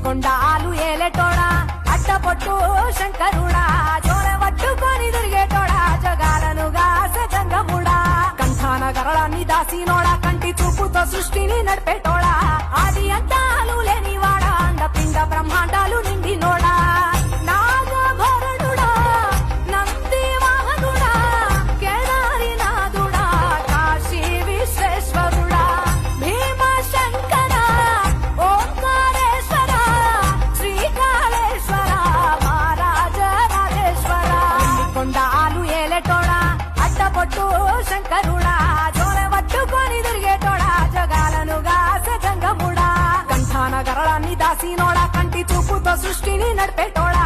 కొండాలు ఏలేటోడా అడ్డపొట్టు శంకరుడా జోర పట్టుకొని తిరిగేటోడా జగాలను గాసె జంగముడా కంఠాన గరళాన్ని దాసినోడా కంటి చూపుతో సృష్టిని నడిపేటోడా ఆది అంతాలు లేనివాడా అండపిండ బ్రహ్మాండాలు నిండినోడా నాగభరణుడా నంది వాహనుడా కేదారినాథుడా కాశీ విశ్వేశ్వరుడా భీమ శంకర ఓంకారేశ్వర శ్రీకాళేశ్వర మహారాజ రాజేశ్వర కొండాలు ఏలేటోడా అడ్డపొట్టు శంకరుడా జోర పట్టుకొని తిరిగేటోడా జగాలను గాసె జంగముడా కంఠాన గరళాన్ని దాసినోడా కంటి చూపుతో సృష్టిని నడిపేటోడా